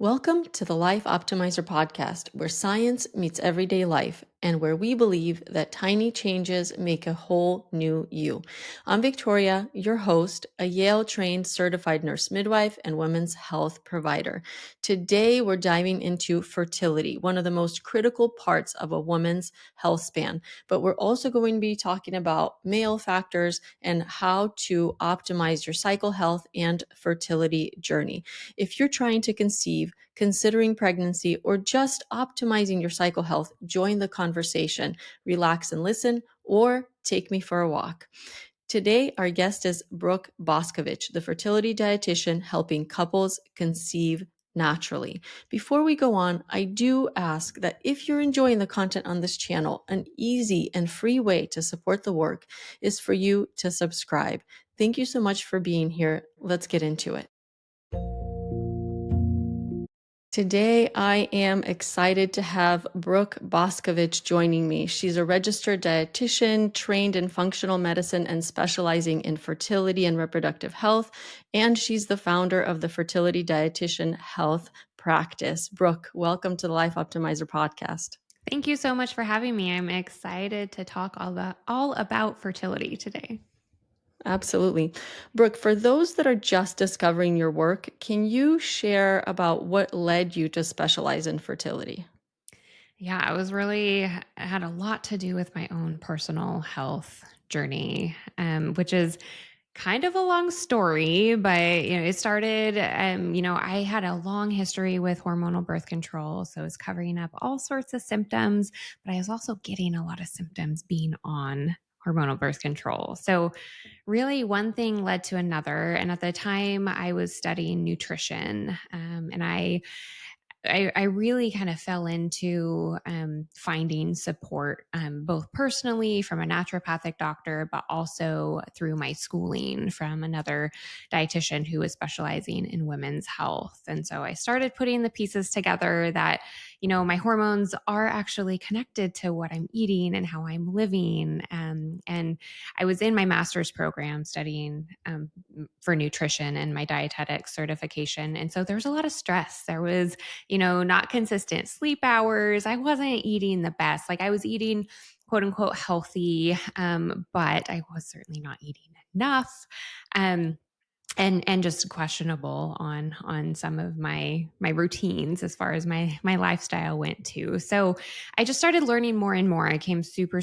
Welcome to the Life Optimizer podcast, where science meets everyday life and where we believe that tiny changes make a whole new you. I'm Victoria, your host, a Yale trained certified nurse midwife and women's health provider. Today, we're diving into fertility, one of the most critical parts of a woman's health span. But we're also going to be talking about male factors and how to optimize your cycle health and fertility journey. If you're trying to conceive, considering pregnancy, or just optimizing your cycle health, join the conversation. Relax and listen, or take me for a walk. Today, our guest is Brooke Boscovich, the fertility dietitian helping couples conceive naturally. Before we go on, I do ask that if you're enjoying the content on this channel, an easy and free way to support the work is for you to subscribe. Thank you so much for being here. Let's get into it. Today, I am excited to have Brooke Boscovich joining me. She's a registered dietitian, trained in functional medicine and specializing in fertility and reproductive health, and she's the founder of the Fertility Dietitian Health Practice. Brooke, welcome to the Life Optimizer podcast. Thank you so much for having me. I'm excited to talk all about fertility today. Absolutely. Brooke, for those that are just discovering your work, can you share about what led you to specialize in fertility? Yeah, had a lot to do with my own personal health journey, which is kind of a long story, but it started. I had a long history with hormonal birth control, so it's covering up all sorts of symptoms. But I was also getting a lot of symptoms being on hormonal birth control. So really, one thing led to another. And at the time, I was studying nutrition, and I really kind of fell into finding support, both personally from a naturopathic doctor, but also through my schooling from another dietitian who was specializing in women's health. And so I started putting the pieces together that, my hormones are actually connected to what I'm eating and how I'm living. And I was in my master's program studying for nutrition and my dietetics certification. And so there was a lot of stress. There was not consistent sleep hours. I wasn't eating the best. Like I was eating quote unquote healthy, but I was certainly not eating enough. Um, and just questionable on some of my routines as far as my lifestyle went too. So I just started learning more and more. I became super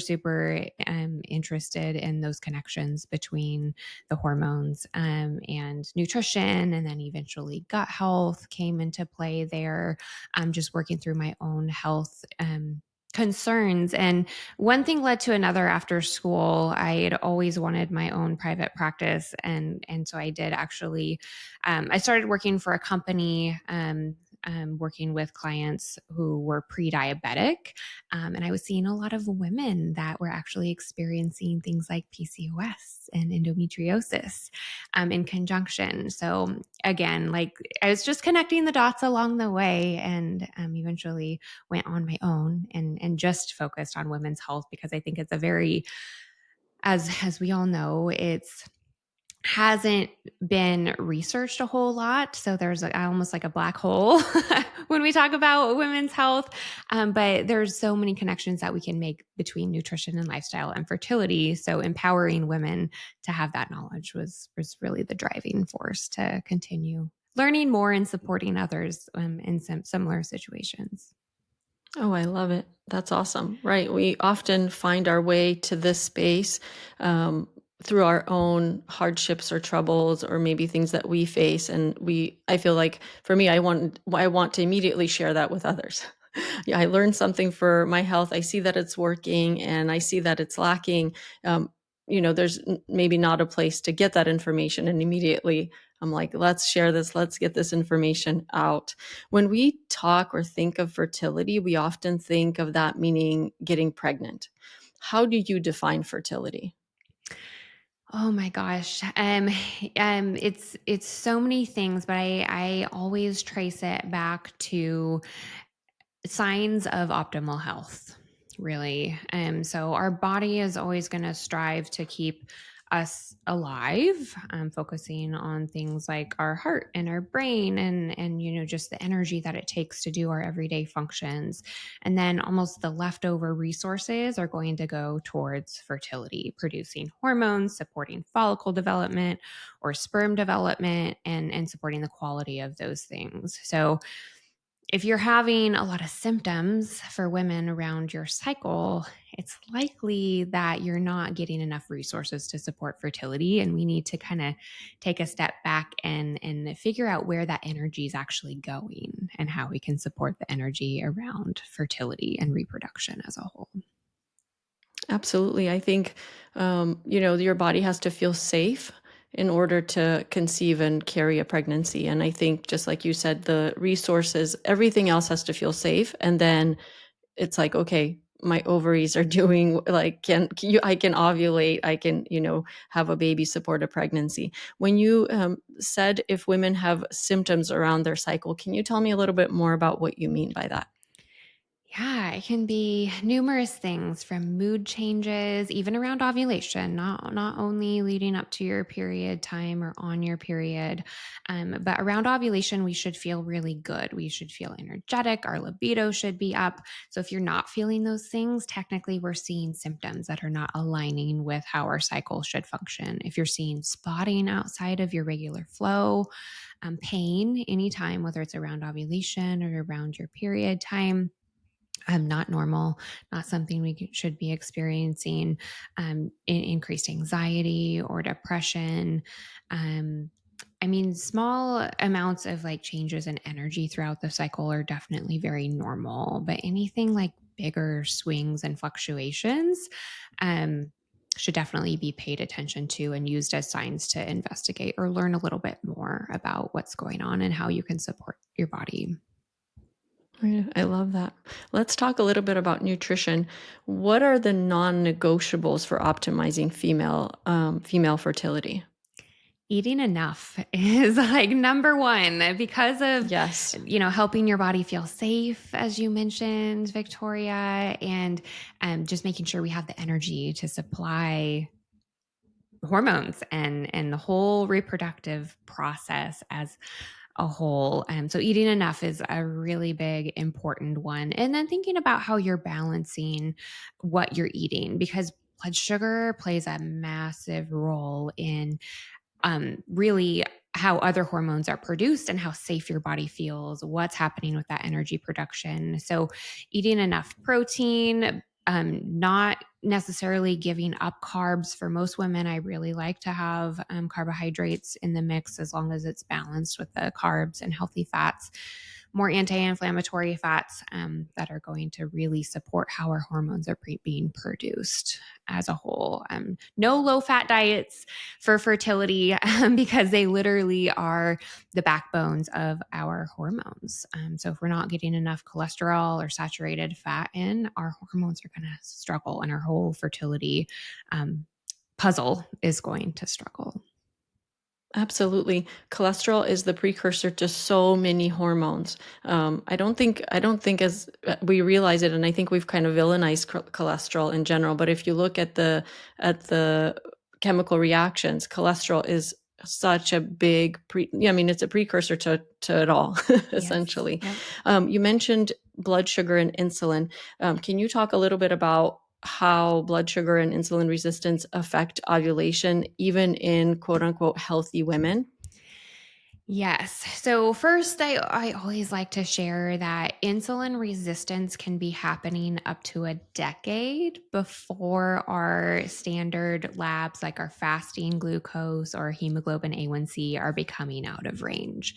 interested in those connections between the hormones and nutrition, and then eventually gut health came into play there. Just working through my own health concerns. And one thing led to another after school. I had always wanted my own private practice. And so I did actually, I started working for a company, working with clients who were pre-diabetic. And I was seeing a lot of women that were actually experiencing things like PCOS and endometriosis in conjunction. So again, like I was just connecting the dots along the way, and eventually went on my own and just focused on women's health, because I think it's a very, as we all know, it's hasn't been researched a whole lot. So there's almost like a black hole when we talk about women's health. But there's so many connections that we can make between nutrition and lifestyle and fertility. So empowering women to have that knowledge was really the driving force to continue learning more and supporting others in some similar situations. Oh, I love it. That's awesome. Right. We often find our way to this space um, through our own hardships or troubles, or maybe things that we face. And I feel like for me, I want to immediately share that with others. Yeah, I learned something for my health. I see that it's working and I see that it's lacking. Um, there's maybe not a place to get that information. And immediately I'm like, let's share this. Let's get this information out. When we talk or think of fertility, we often think of that meaning getting pregnant. How do you define fertility? Oh my gosh. It's so many things, but I always trace it back to signs of optimal health, really. So our body is always going to strive to keep us alive, focusing on things like our heart and our brain and just the energy that it takes to do our everyday functions. And then almost the leftover resources are going to go towards fertility, producing hormones, supporting follicle development or sperm development, and supporting the quality of those things. So if you're having a lot of symptoms for women around your cycle, it's likely that you're not getting enough resources to support fertility. And we need to kind of take a step back and figure out where that energy is actually going and how we can support the energy around fertility and reproduction as a whole. Absolutely. I think, your body has to feel safe in order to conceive and carry a pregnancy. And I think, just like you said, the resources, everything else has to feel safe. And then it's like, okay, my ovaries are doing like, I can ovulate, I can, have a baby, support a pregnancy. When you said if women have symptoms around their cycle, can you tell me a little bit more about what you mean by that? Yeah, it can be numerous things from mood changes, even around ovulation, not only leading up to your period time or on your period, but around ovulation, we should feel really good. We should feel energetic. Our libido should be up. So if you're not feeling those things, technically we're seeing symptoms that are not aligning with how our cycle should function. If you're seeing spotting outside of your regular flow, pain anytime, whether it's around ovulation or around your period time, not normal, not something should be experiencing, increased anxiety or depression. Um, I mean, small amounts of like changes in energy throughout the cycle are definitely very normal, but anything like bigger swings and fluctuations um, should definitely be paid attention to and used as signs to investigate or learn a little bit more about what's going on and how you can support your body. Right, I love that. Let's talk a little bit about nutrition. What are the non-negotiables for optimizing female fertility? Eating enough is like number one because of, Yes. helping your body feel safe, as you mentioned, Victoria, and just making sure we have the energy to supply hormones and the whole reproductive process as a whole. So eating enough is a really big, important one. And then thinking about how you're balancing what you're eating because blood sugar plays a massive role in really how other hormones are produced and how safe your body feels, what's happening with that energy production. So, eating enough protein, not necessarily giving up carbs. For most women, I really like to have carbohydrates in the mix as long as it's balanced with the carbs and healthy fats, more anti inflammatory fats that are going to really support how our hormones are being produced as a whole. No low fat diets for fertility because they literally are the backbones of our hormones. So if we're not getting enough cholesterol or saturated fat in, our hormones are going to struggle and our whole fertility puzzle is going to struggle. Absolutely. Cholesterol is the precursor to so many hormones. I don't think as we realize it, and I think we've kind of villainized cholesterol in general. But if you look at the chemical reactions, cholesterol is such a big yeah, I mean, it's a precursor to it all, Yes. essentially. Yep. You mentioned blood sugar and insulin. Can you talk a little bit about how blood sugar and insulin resistance affect ovulation, even in quote unquote healthy women? Yes. So, first, I always like to share that insulin resistance can be happening up to a decade before our standard labs, like our fasting glucose or hemoglobin A1C, are becoming out of range.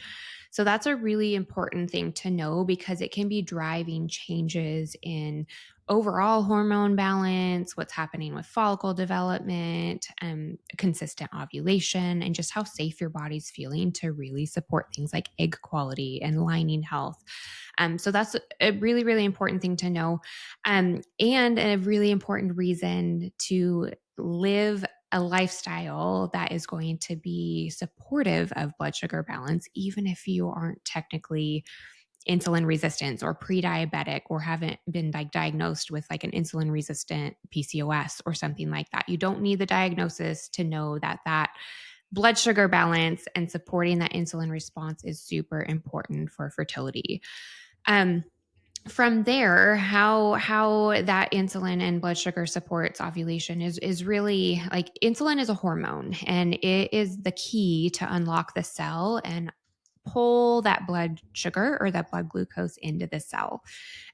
So, that's a really important thing to know because it can be driving changes in overall hormone balance, what's happening with follicle development, consistent ovulation, and just how safe your body's feeling to really support things like egg quality and lining health. So that's a really, really important thing to know. And a really important reason to live a lifestyle that is going to be supportive of blood sugar balance, even if you aren't technically insulin resistance or pre-diabetic or haven't been like diagnosed with like an insulin resistant PCOS or something like that. You don't need the diagnosis to know that that blood sugar balance and supporting that insulin response is super important for fertility. Um, from there, how that insulin and blood sugar supports ovulation is really like insulin is a hormone and it is the key to unlock the cell and pull that blood sugar or that blood glucose into the cell.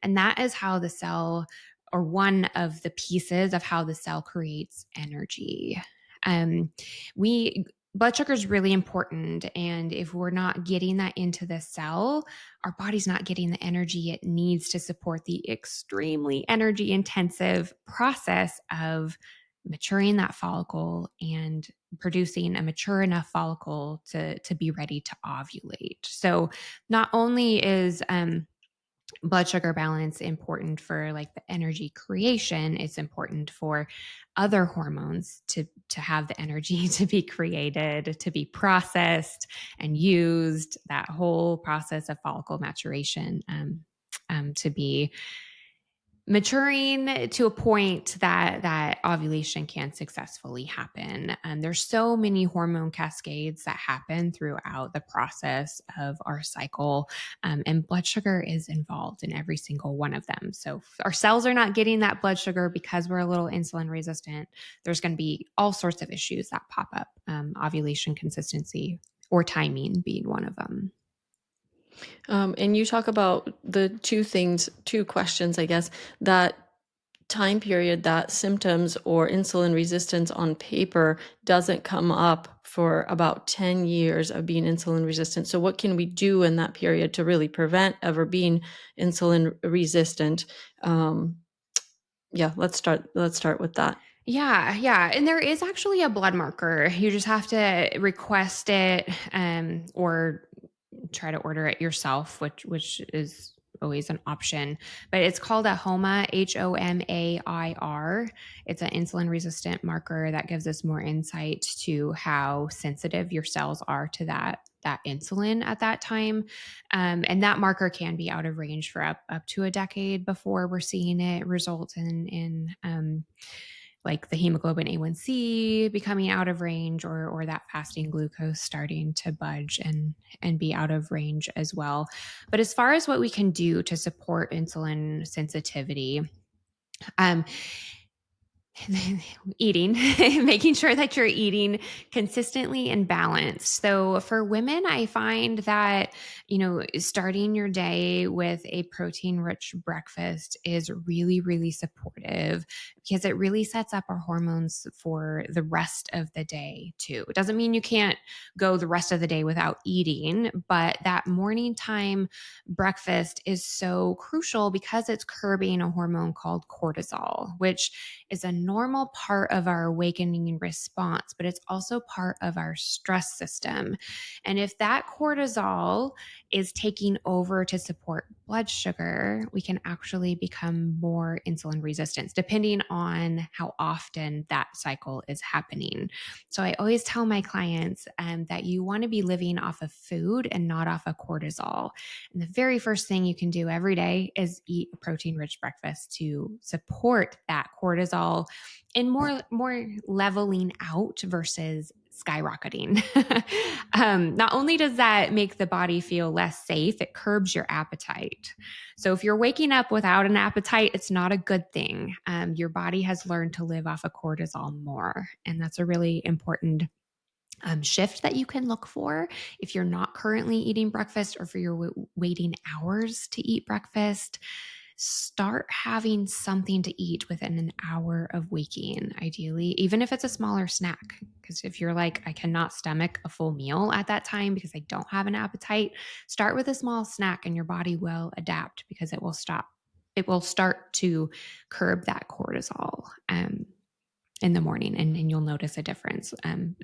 And that is how the cell, or one of the pieces of how the cell creates energy. Um, we Blood sugar is really important, and if we're not getting that into the cell, our body's not getting the energy it needs to support the extremely energy intensive process of maturing that follicle and producing a mature enough follicle to be ready to ovulate. So not only is blood sugar balance important for like the energy creation, it's important for other hormones to have the energy to be created, to be processed and used, that whole process of follicle maturation to be maturing to a point that ovulation can successfully happen. And there's so many hormone cascades that happen throughout the process of our cycle, and blood sugar is involved in every single one of them. So if our cells are not getting that blood sugar because we're a little insulin resistant, there's going to be all sorts of issues that pop up, ovulation consistency or timing being one of them. And you talk about the two questions, I guess, that time period that symptoms or insulin resistance on paper doesn't come up for about 10 years of being insulin resistant. So what can we do in that period to really prevent ever being insulin resistant? Um, yeah, let's start with that. Yeah, yeah. And there is actually a blood marker. You just have to request it, or try to order it yourself, which is always an option. But it's called a HOMA, HOMAIR. It's an insulin resistant marker that gives us more insight to how sensitive your cells are to that insulin at that time. And that marker can be out of range for up to a decade before we're seeing it result in like the hemoglobin A1C becoming out of range, or that fasting glucose starting to budge and be out of range as well. But as far as what we can do to support insulin sensitivity, um, eating, making sure that you're eating consistently and balanced. So for women, I find that, starting your day with a protein rich breakfast is really, really supportive because it really sets up our hormones for the rest of the day too. It doesn't mean you can't go the rest of the day without eating, but that morning time breakfast is so crucial because it's curbing a hormone called cortisol, which is a normal part of our awakening response, but it's also part of our stress system. And if that cortisol is taking over to support blood sugar, we can actually become more insulin resistant, depending on how often that cycle is happening. So I always tell my clients that you want to be living off of food and not off of cortisol. And the very first thing you can do every day is eat a protein rich breakfast to support that cortisol and more leveling out versus skyrocketing. Not only does that make the body feel less safe, it curbs your appetite. So if you're waking up without an appetite, it's not a good thing. Your body has learned to live off of cortisol more, and that's a really important shift that you can look for if you're not currently eating breakfast or if you're waiting hours to eat breakfast. Start having something to eat within an hour of waking, ideally, even if it's a smaller snack. Because if you're like, I cannot stomach a full meal at that time because I don't have an appetite, start with a small snack and your body will adapt because it will start to curb that cortisol. In the morning, and you'll notice a difference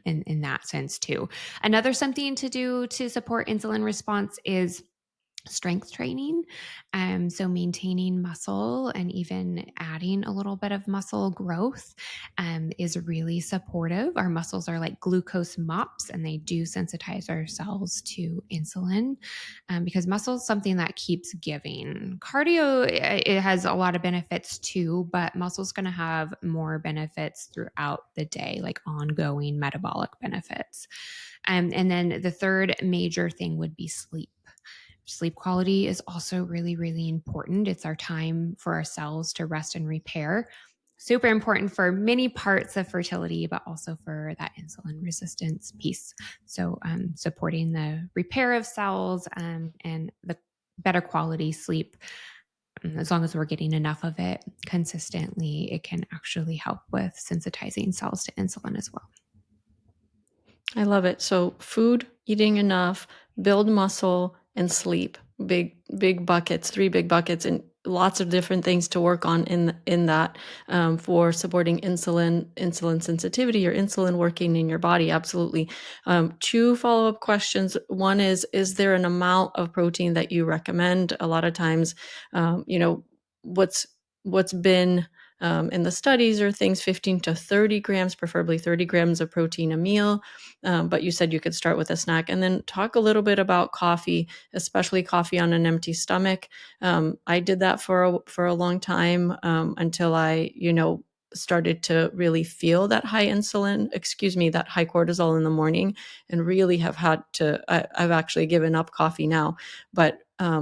in that sense too. Another something to do to support insulin response is strength training. So maintaining muscle and even adding a little bit of muscle growth is really supportive. Our muscles are like glucose mops, and they do sensitize our cells to insulin, because muscle is something that keeps giving. Cardio, it has a lot of benefits too, but muscle is going to have more benefits throughout the day, like ongoing metabolic benefits. And then the third major thing would be sleep. Sleep quality is also really, really important. It's our time for our cells to rest and repair. Super important for many parts of fertility, but also for that insulin resistance piece. So, supporting the repair of cells, and the better quality sleep, as long as we're getting enough of it consistently, it can actually help with sensitizing cells to insulin as well. I love it. So food, eating enough, build muscle, and sleep. Big buckets, three big buckets, and lots of different things to work on in that, for supporting insulin sensitivity, or insulin working in your body. Absolutely. Two follow-up questions. One is there an amount of protein that you recommend? A lot of times, what's been in the studies are things 15 to 30 grams, preferably 30 grams of protein a meal. But you said you could start with a snack. And then talk a little bit about coffee, especially coffee on an empty stomach. I did that for a long time, until I, started to really feel that high that high cortisol in the morning, and really have had to, I've actually given up coffee now, but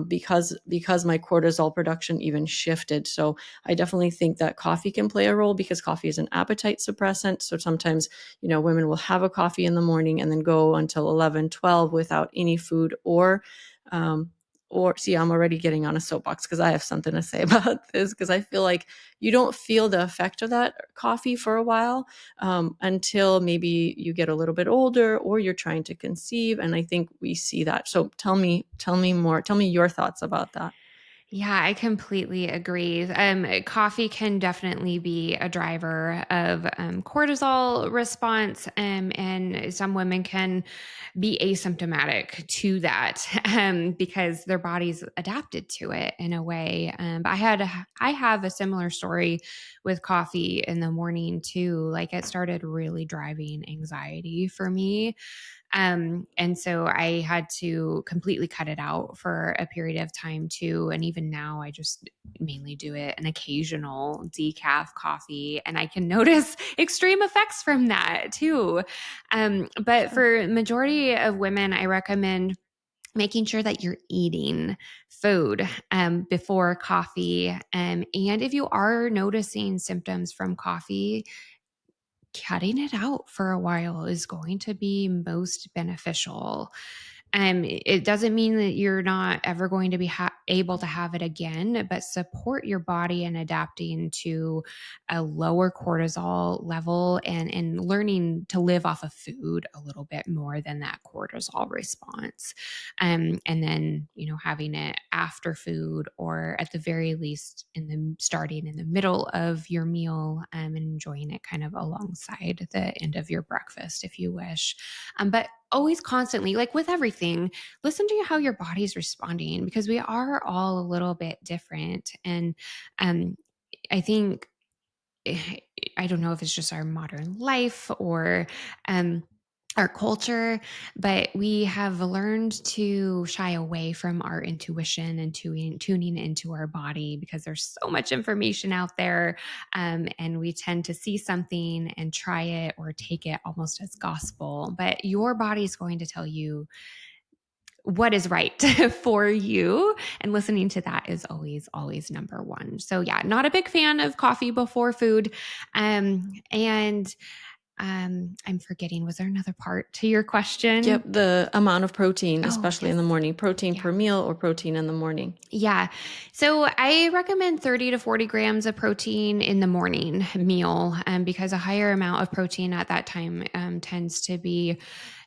because my cortisol production even shifted. So I definitely think that coffee can play a role, because coffee is an appetite suppressant. So sometimes, women will have a coffee in the morning and then go until 11, 12 without any food, um, or see, I'm already getting on a soapbox because I have something to say about this, because I feel like you don't feel the effect of that coffee for a while, until maybe you get a little bit older or you're trying to conceive. And I think we see that. So tell me more. Tell me your thoughts about that. Yeah, I completely agree. Coffee can definitely be a driver of cortisol response, and some women can be asymptomatic to that, because their body's adapted to it in a way. But I have a similar story with coffee in the morning too. Like, it started really driving anxiety for me, and so I had to completely cut it out for a period of time too. And even now, I just mainly do it an occasional decaf coffee, and I can notice extreme effects from that too. But Sure. for majority of women, I recommend making sure that you're eating food before coffee. And if you are noticing symptoms from coffee, cutting it out for a while is going to be most beneficial. It doesn't mean that you're not ever going to be able to have it again, but support your body in adapting to a lower cortisol level, and learning to live off of food a little bit more than that cortisol response. And then, having it after food, or at the very least starting in the middle of your meal, and enjoying it kind of alongside the end of your breakfast if you wish. But always constantly, like with everything, listen to how your body's responding, because we are all a little bit different. And um, I think, I don't know if it's just our modern life, or um, our culture, but we have learned to shy away from our intuition and tuning into our body, because there's so much information out there. And we tend to see something and try it or take it almost as gospel. But your body is going to tell you what is right for you. And listening to that is always, always number one. So, yeah, not a big fan of coffee before food. And I'm forgetting, was there another part to your Yep, question? the amount of protein, Oh, especially in yes. the morning, protein Yeah. per meal or protein in the morning. Yeah. So I recommend 30 to 40 grams of protein in the morning meal, because a higher amount of protein at that time tends to be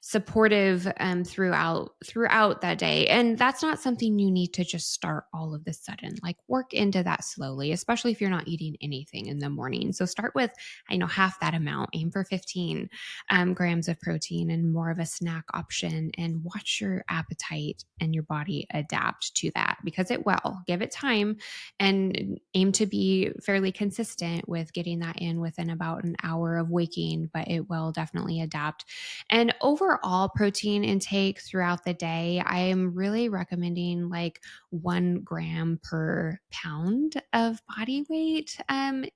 supportive throughout that day. And that's not something you need to just start all of a sudden. Like work into that slowly, especially if you're not eating anything in the morning. So start with, half that amount, aim for 15 grams of protein and more of a snack option, and watch your appetite and your body adapt to that, because it will. Give it time and aim to be fairly consistent with getting that in within about an hour of waking, but it will definitely adapt. And overall protein intake throughout the day, I am really recommending like 1 gram per pound of body weight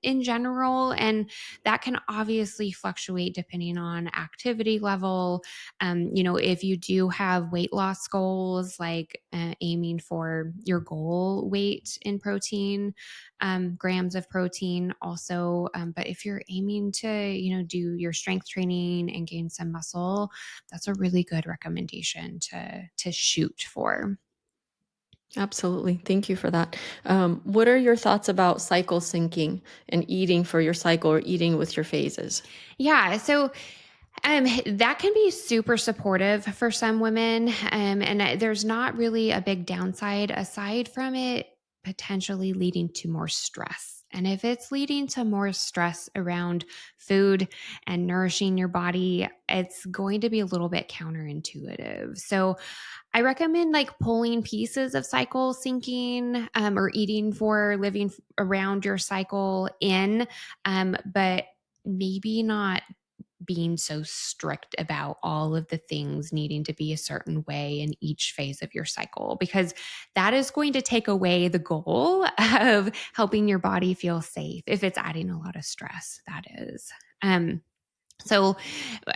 in general. And that can obviously fluctuate depending on activity level. If you do have weight loss goals, like aiming for your goal weight in protein, grams of protein also. But if you're aiming to, do your strength training and gain some muscle, that's a really good recommendation to shoot for. Absolutely. Thank you for that. What are your thoughts about cycle syncing and eating for your cycle or eating with your phases? Yeah. So that can be super supportive for some women. And there's not really a big downside aside from it potentially leading to more stress. And if it's leading to more stress around food and nourishing your body, it's going to be a little bit counterintuitive. So I recommend like pulling pieces of cycle syncing or eating for living around your cycle in, but maybe not being so strict about all of the things needing to be a certain way in each phase of your cycle, because that is going to take away the goal of helping your body feel safe if it's adding a lot of stress, that is. So,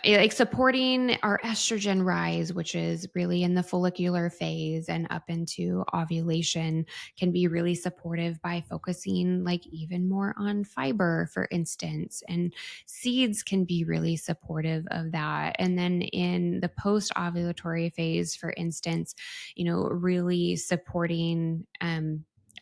like supporting our estrogen rise, which is really in the follicular phase and up into ovulation, can be really supportive by focusing like even more on fiber, for instance. And seeds can be really supportive of that. And then in the post ovulatory phase, for instance, really supporting,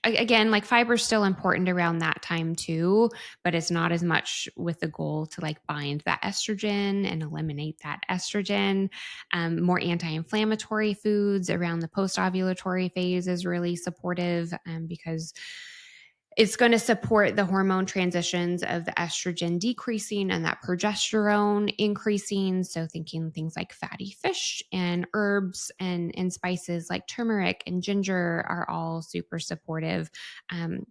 again, like fiber is still important around that time too, but it's not as much with the goal to like bind that estrogen and eliminate that estrogen. More anti-inflammatory foods around the post-ovulatory phase is really supportive, because it's going to support the hormone transitions of the estrogen decreasing and that progesterone increasing. So, thinking things like fatty fish and herbs and spices like turmeric and ginger are all super supportive.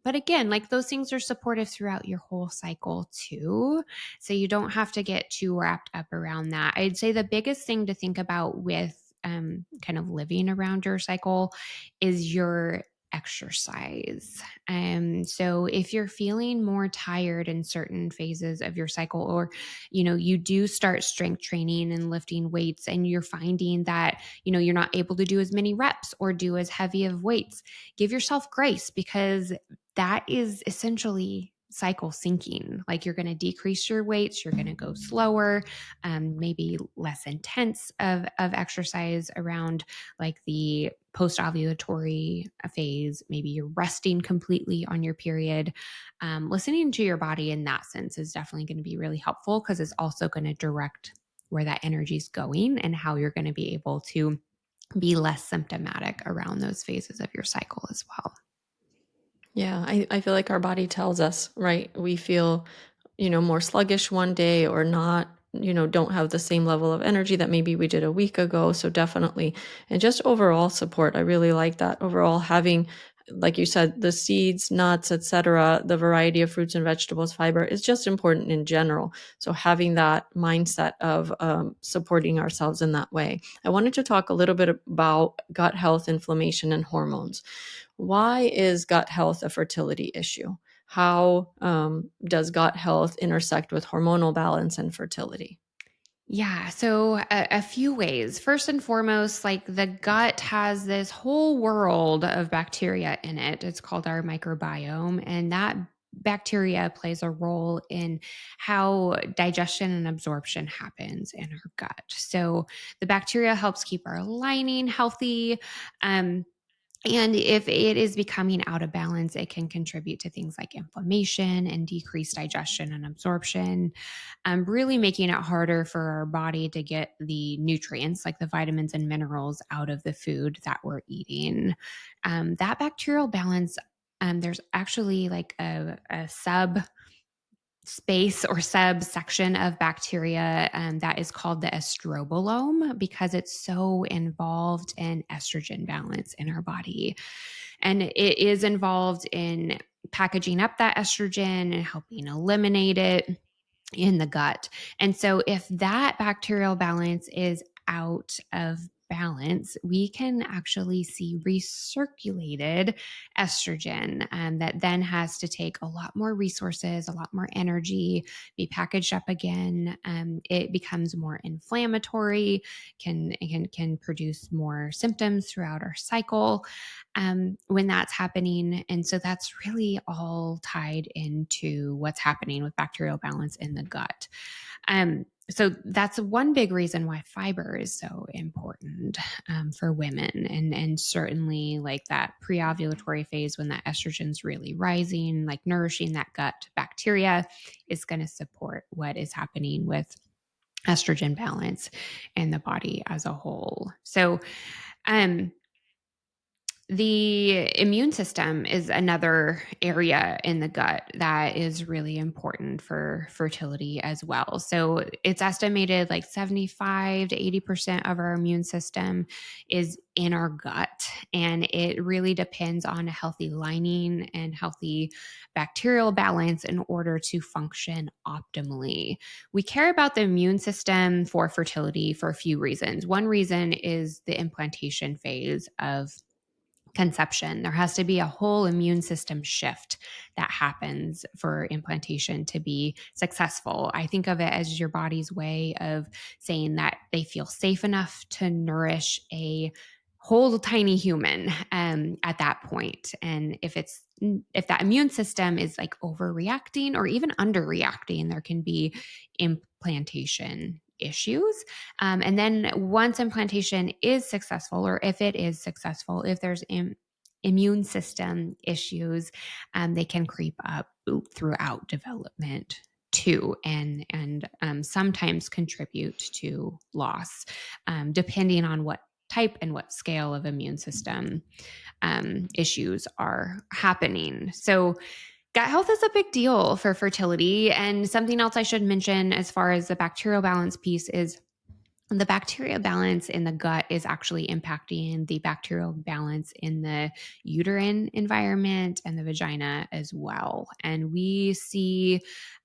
But again, like those things are supportive throughout your whole cycle too. So, you don't have to get too wrapped up around that. I'd say the biggest thing to think about with kind of living around your cycle is your exercise. So if you're feeling more tired in certain phases of your cycle, or, you do start strength training and lifting weights and you're finding that, you're not able to do as many reps or do as heavy of weights, give yourself grace, because that is essentially cycle syncing. Like you're going to decrease your weights, you're going to go slower, maybe less intense of exercise around like the post ovulatory phase. Maybe you're resting completely on your period. Listening to your body in that sense is definitely going to be really helpful, because it's also going to direct where that energy is going and how you're going to be able to be less symptomatic around those phases of your cycle as well. Yeah, I feel like our body tells us, right? We feel, more sluggish one day or not, don't have the same level of energy that maybe we did a week ago. So definitely, and just overall support. I really like that. Overall, having, like you said, the seeds, nuts, etc., the variety of fruits and vegetables, fiber is just important in general. So having that mindset of supporting ourselves in that way. I wanted to talk a little bit about gut health, inflammation, and hormones. Why is gut health a fertility issue? How does gut health intersect with hormonal balance and fertility? Yeah, so a few ways. First and foremost, like the gut has this whole world of bacteria in it. It's called our microbiome, and that bacteria plays a role in how digestion and absorption happens in our gut. So the bacteria helps keep our lining healthy. Um, And if it is becoming out of balance, it can contribute to things like inflammation and decreased digestion and absorption, really making it harder for our body to get the nutrients like the vitamins and minerals out of the food that we're eating. That bacterial balance, there's actually like a sub space or subsection of bacteria that is called the estrobolome because it's so involved in estrogen balance in our body. And it is involved in packaging up that estrogen and helping eliminate it in the gut. And so, if that bacterial balance is out of balance, we can actually see recirculated estrogen that then has to take a lot more resources, a lot more energy, be packaged up again. It becomes more inflammatory, can produce more symptoms throughout our cycle when that's happening. And so that's really all tied into what's happening with bacterial balance in the gut. So that's one big reason why fiber is so important for women, and certainly like that pre-ovulatory phase when that estrogen's really rising, like nourishing that gut bacteria is going to support what is happening with estrogen balance in the body as a whole. So, um, the immune system is another area in the gut that is really important for fertility as well. So it's estimated like 75 to 80% of our immune system is in our gut. And it really depends on a healthy lining and healthy bacterial balance in order to function optimally. We care about the immune system for fertility for a few reasons. One reason is the implantation phase of conception. There has to be a whole immune system shift that happens for implantation to be successful. I think of it as your body's way of saying that they feel safe enough to nourish a whole tiny human at that point. And if that immune system is like overreacting or even underreacting, there can be implantation issues. And then once implantation is successful, or if it is successful, if there's immune system issues, they can creep up throughout development too, and sometimes contribute to loss, depending on what type and what scale of immune system issues are happening. So gut health is a big deal for fertility. And something else I should mention as far as the bacterial balance piece is the bacteria balance in the gut is actually impacting the bacterial balance in the uterine environment and the vagina as well. And we see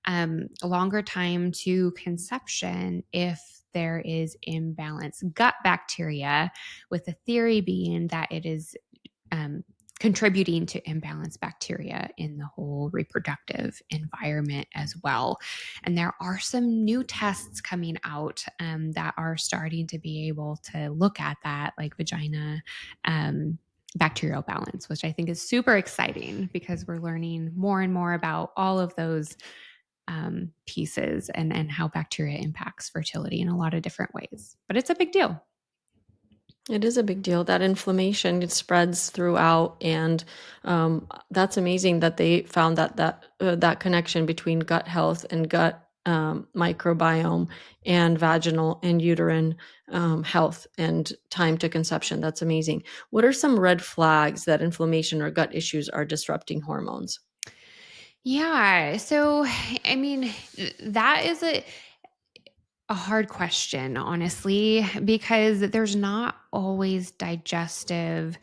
a longer time to conception if there is imbalance gut bacteria, with the theory being that it is um, contributing to imbalanced bacteria in the whole reproductive environment as well. And there are some new tests coming out that are starting to be able to look at that, like vagina bacterial balance, which I think is super exciting because we're learning more and more about all of those pieces and how bacteria impacts fertility in a lot of different ways. But it's a big deal. It is a big deal. That inflammation, it spreads throughout, and that's amazing that they found that connection between gut health and gut microbiome and vaginal and uterine health and time to conception. That's amazing. What are some red flags that inflammation or gut issues are disrupting hormones? Yeah. So, I mean, that is a hard question, honestly, because there's not always digestive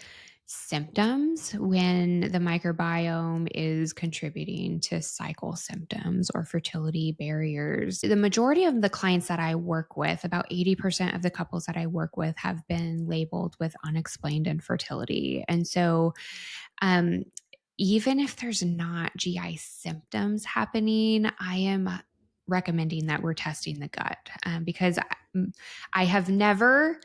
symptoms when the microbiome is contributing to cycle symptoms or fertility barriers. The majority of the clients that I work with, about 80% of the couples that I work with, have been labeled with unexplained infertility. And so, um, even if there's not GI symptoms happening, I am recommending that we're testing the gut because I have never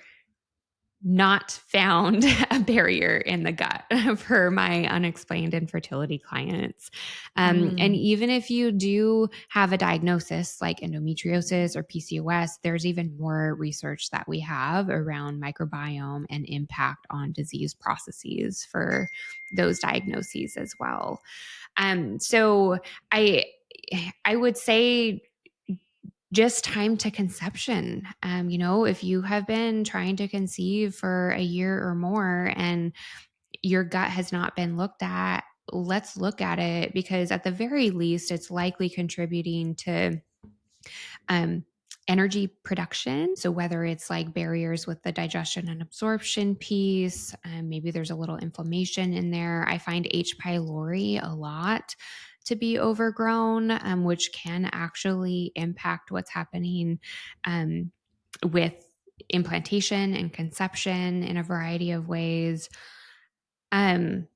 not found a barrier in the gut for my unexplained infertility clients. And Mm. even if you do have a diagnosis like endometriosis or PCOS, there's even more research that we have around microbiome and impact on disease processes for those diagnoses as well. So I I would say just time to conception. If you have been trying to conceive for a year or more and your gut has not been looked at, let's look at it, because at the very least, it's likely contributing to um, energy production. So, whether it's like barriers with the digestion and absorption piece, maybe there's a little inflammation in there. I find H. pylori a lot to be overgrown, which can actually impact what's happening with implantation and conception in a variety of ways. Um,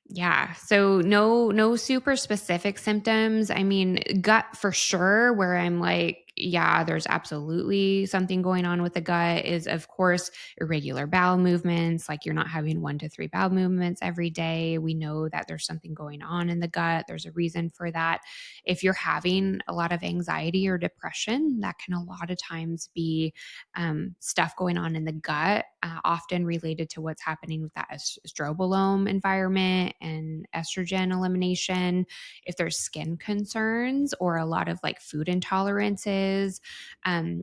yeah. So no super specific symptoms. I mean, gut for sure, where I'm like, yeah, there's absolutely something going on with the gut, is of course irregular bowel movements, like you're not having 1 to 3 bowel movements every day. We know that there's something going on in the gut. There's a reason for that. If you're having a lot of anxiety or depression, that can a lot of times be stuff going on in the gut, often related to what's happening with that estrobolome environment and estrogen elimination. If there's skin concerns or a lot of like food intolerances,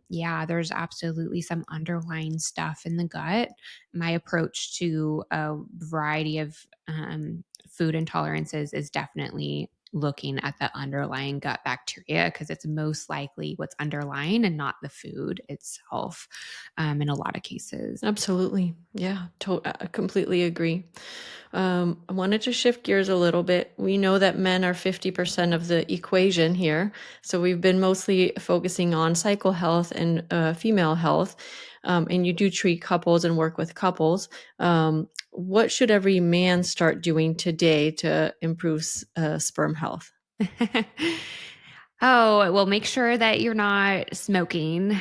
yeah, there's absolutely some underlying stuff in the gut. My approach to a variety of food intolerances is definitely looking at the underlying gut bacteria, because it's most likely what's underlying and not the food itself, in a lot of cases. Absolutely. Yeah, I completely agree. I wanted to shift gears a little bit. We know that men are 50% of the equation here. So we've been mostly focusing on cycle health and female health. And you do treat couples and work with couples. What should every man start doing today to improve sperm health? Oh, well, make sure that you're not smoking.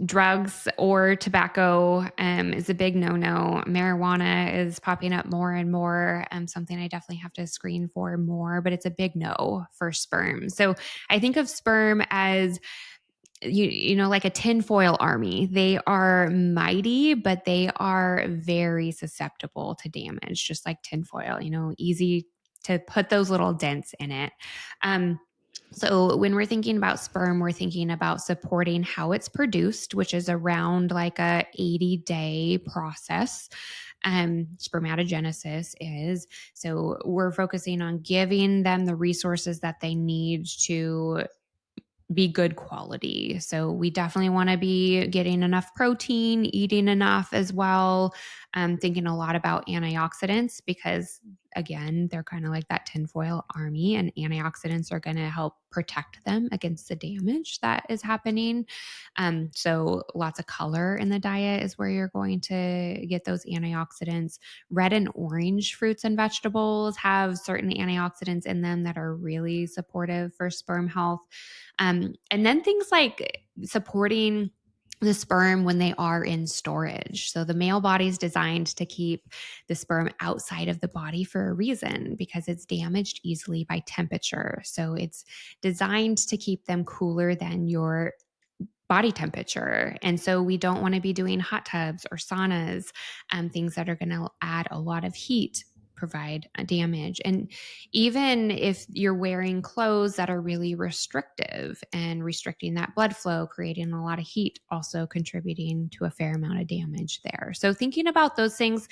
Drugs or tobacco is a big no-no. Marijuana is popping up more and more. Something I definitely have to screen for more, but it's a big no for sperm. So I think of sperm as like a tinfoil army. They are mighty, but they are very susceptible to damage, just like tinfoil, easy to put those little dents in it. Um, so when we're thinking about sperm, we're thinking about supporting how it's produced, which is around like a 80-day process. Spermatogenesis is. So we're focusing on giving them the resources that they need to be good quality. So we definitely want to be getting enough protein, eating enough as well. Thinking a lot about antioxidants, because again, they're kind of like that tinfoil army, and antioxidants are going to help protect them against the damage that is happening. So lots of color in the diet is where you're going to get those antioxidants. Red and orange fruits and vegetables have certain antioxidants in them that are really supportive for sperm health. And then things like supporting the sperm when they are in storage. So the male body is designed to keep the sperm outside of the body for a reason, because it's damaged easily by temperature. So it's designed to keep them cooler than your body temperature. And so we don't want to be doing hot tubs or saunas, things that are going to add a lot of heat, provide a damage. And even if you're wearing clothes that are really restrictive and restricting that blood flow, creating a lot of heat, also contributing to a fair amount of damage there. So thinking about those things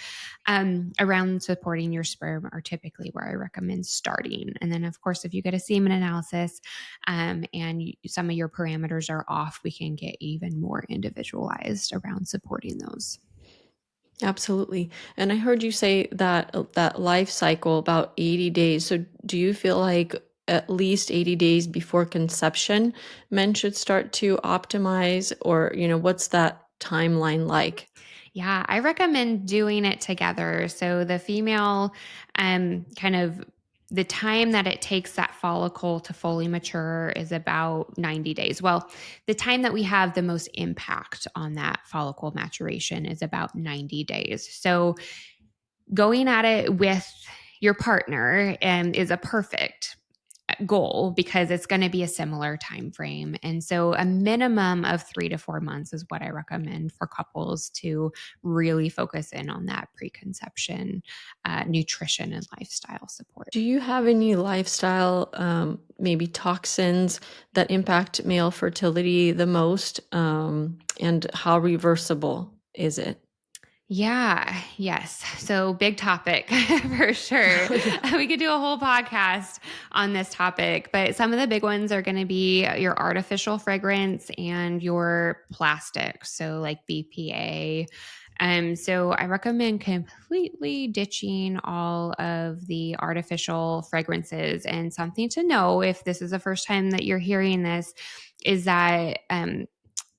around supporting your sperm are typically where I recommend starting. And then, of course, if you get a semen analysis, some of your parameters are off, we can get even more individualized around supporting those. Absolutely. And I heard you say that that life cycle about 80 days. So do you feel like at least 80 days before conception, men should start to optimize, or, what's that timeline like? Yeah, I recommend doing it together. So the female kind of the time that it takes that follicle to fully mature is about 90 days. Well, the time that we have the most impact on that follicle maturation is about 90 days. So going at it with your partner is a perfect goal because it's going to be a similar time frame. And so a minimum of 3 to 4 months is what I recommend for couples to really focus in on that preconception nutrition and lifestyle support. Do you have any lifestyle, maybe toxins that impact male fertility the most? And how reversible is it? Yeah, yes. So big topic for sure. Oh, yeah. We could do a whole podcast on this topic, but some of the big ones are going to be your artificial fragrance and your plastics. So like BPA. So I recommend completely ditching all of the artificial fragrances. And something to know if this is the first time that you're hearing this is that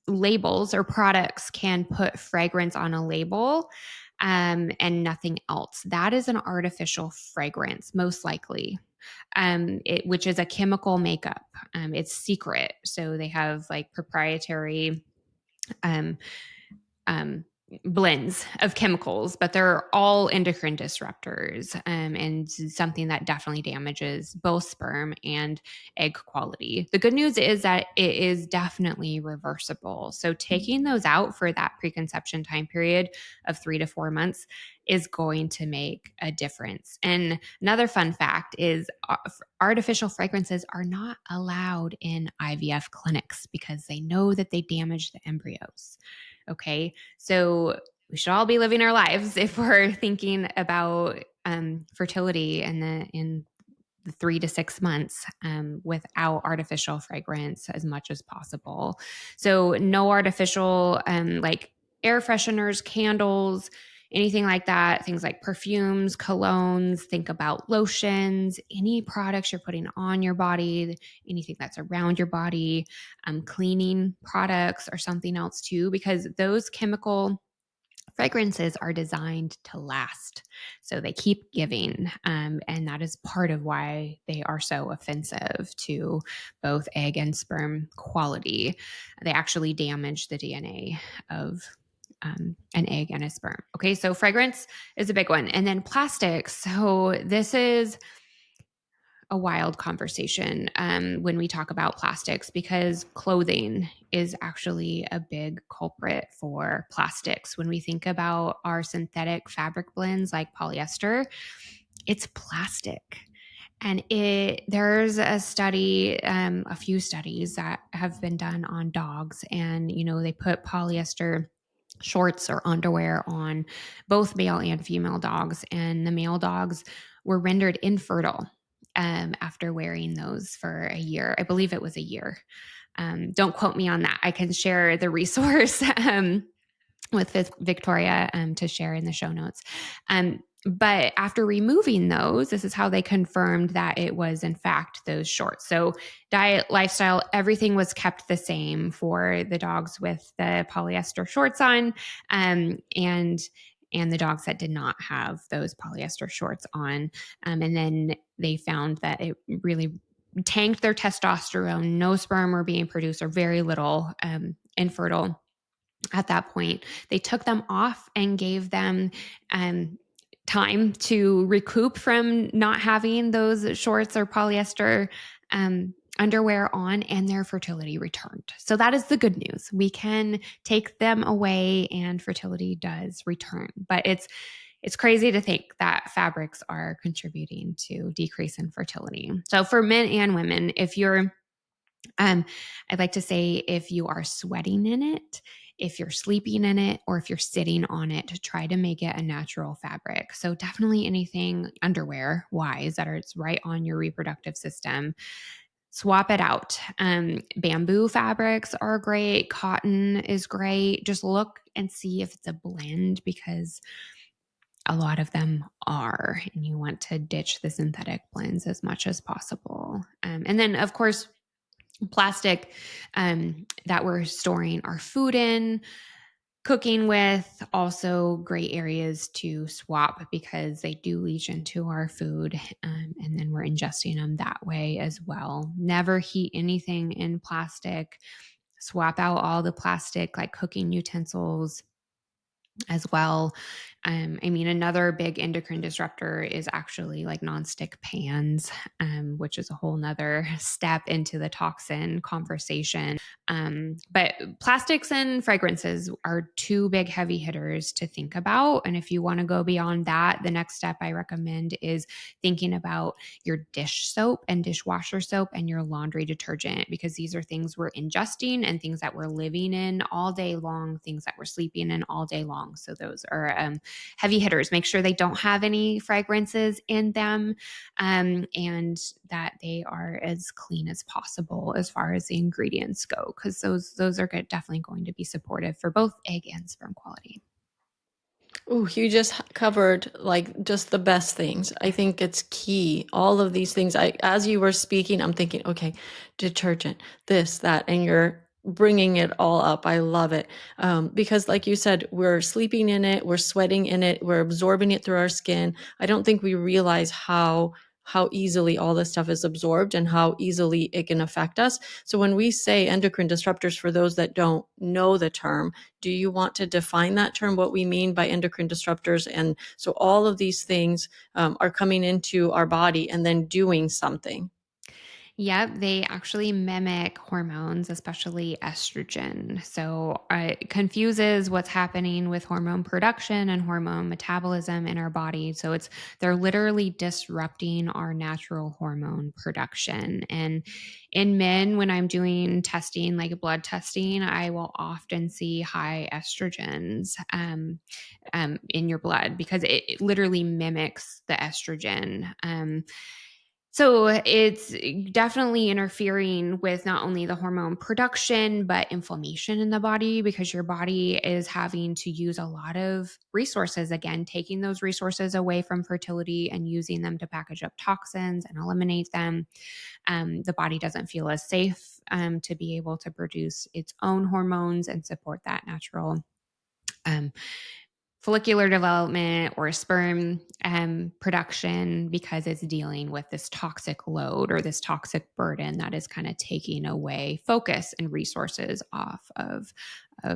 labels or products can put fragrance on a label and nothing else. That is an artificial fragrance, most likely, which is a chemical makeup. It's secret. So they have like proprietary um, um, blends of chemicals, but they're all endocrine disruptors and something that definitely damages both sperm and egg quality. The good news is that it is definitely reversible. So taking those out for that preconception time period of 3 to 4 months is going to make a difference. And another fun fact is artificial fragrances are not allowed in IVF clinics because they know that they damage the embryos. Okay. So we should all be living our lives if we're thinking about fertility in the 3 to 6 months without artificial fragrance as much as possible. So no artificial like air fresheners, candles, anything like that. Things like perfumes, colognes. Think about lotions, any products you're putting on your body, anything that's around your body, cleaning products or something else too, because those chemical fragrances are designed to last. So they keep giving. And that is part of why they are so offensive to both egg and sperm quality. They actually damage the DNA of an egg and a sperm. Okay, so fragrance is a big one. And then plastics. So this is a wild conversation when we talk about plastics because clothing is actually a big culprit for plastics. When we think about our synthetic fabric blends like polyester, it's plastic. And there's a study, a few studies that have been done on dogs, and they put polyester shorts or underwear on both male and female dogs, and the male dogs were rendered infertile after wearing those for a year. I believe it was a year. Don't quote me on that. I can share the resource with Victoria to share in the show notes. But after removing those, this is how they confirmed that it was, in fact, those shorts. So, diet, lifestyle, everything was kept the same for the dogs with the polyester shorts on, and the dogs that did not have those polyester shorts on. And then they found that it really tanked their testosterone. No sperm were being produced, or very little, infertile at that point. They took them off and gave them time to recoup from not having those shorts or polyester underwear on, and their fertility returned. So that is the good news. We can take them away and fertility does return. But it's crazy to think that fabrics are contributing to decrease in fertility. So for men and women, if you're I'd like to say if you are sweating in it, if you're sleeping in it, or if you're sitting on it, to try to make it a natural fabric. So definitely anything underwear wise that it's right on your reproductive system. Swap it out. Bamboo fabrics are great. Cotton is great. Just look and see if it's a blend, because a lot of them are, and you want to ditch the synthetic blends as much as possible. And then, of course, plastic that we're storing our food in. Cooking with, also great areas to swap because they do leach into our food, and then we're ingesting them that way as well. Never heat anything in plastic. Swap out all the plastic, like cooking utensils as well. I mean, another big endocrine disruptor is actually like nonstick pans, which is a whole nother step into the toxin conversation. But plastics and fragrances are two big heavy hitters to think about. And if you want to go beyond that, the next step I recommend is thinking about your dish soap and dishwasher soap and your laundry detergent, because these are things we're ingesting and things that we're living in all day long, things that we're sleeping in all day long. So those are heavy hitters. Make sure they don't have any fragrances in them, and that they are as clean as possible as far as the ingredients go, because those are definitely going to be supportive for both egg and sperm quality. Oh, you just covered like just the best things. I think it's key. All of these things, as you were speaking, I'm thinking, okay, detergent, this, that, and you're bringing it all up. I love it. Because like you said, we're sleeping in it, we're sweating in it, we're absorbing it through our skin. I don't think we realize how easily all this stuff is absorbed and how easily it can affect us. So when we say endocrine disruptors, for those that don't know the term, do you want to define that term, what we mean by endocrine disruptors? And so all of these things are coming into our body and then doing something. Yep, they actually mimic hormones, especially estrogen. So it confuses what's happening with hormone production and hormone metabolism in our body. So they're literally disrupting our natural hormone production. And in men, when I'm doing testing, like blood testing, I will often see high estrogens in your blood because it literally mimics the estrogen. So it's definitely interfering with not only the hormone production, but inflammation in the body, because your body is having to use a lot of resources, again, taking those resources away from fertility and using them to package up toxins and eliminate them. The body doesn't feel as safe to be able to produce its own hormones and support that natural um, follicular development or sperm production, because it's dealing with this toxic load or this toxic burden that is kind of taking away focus and resources off of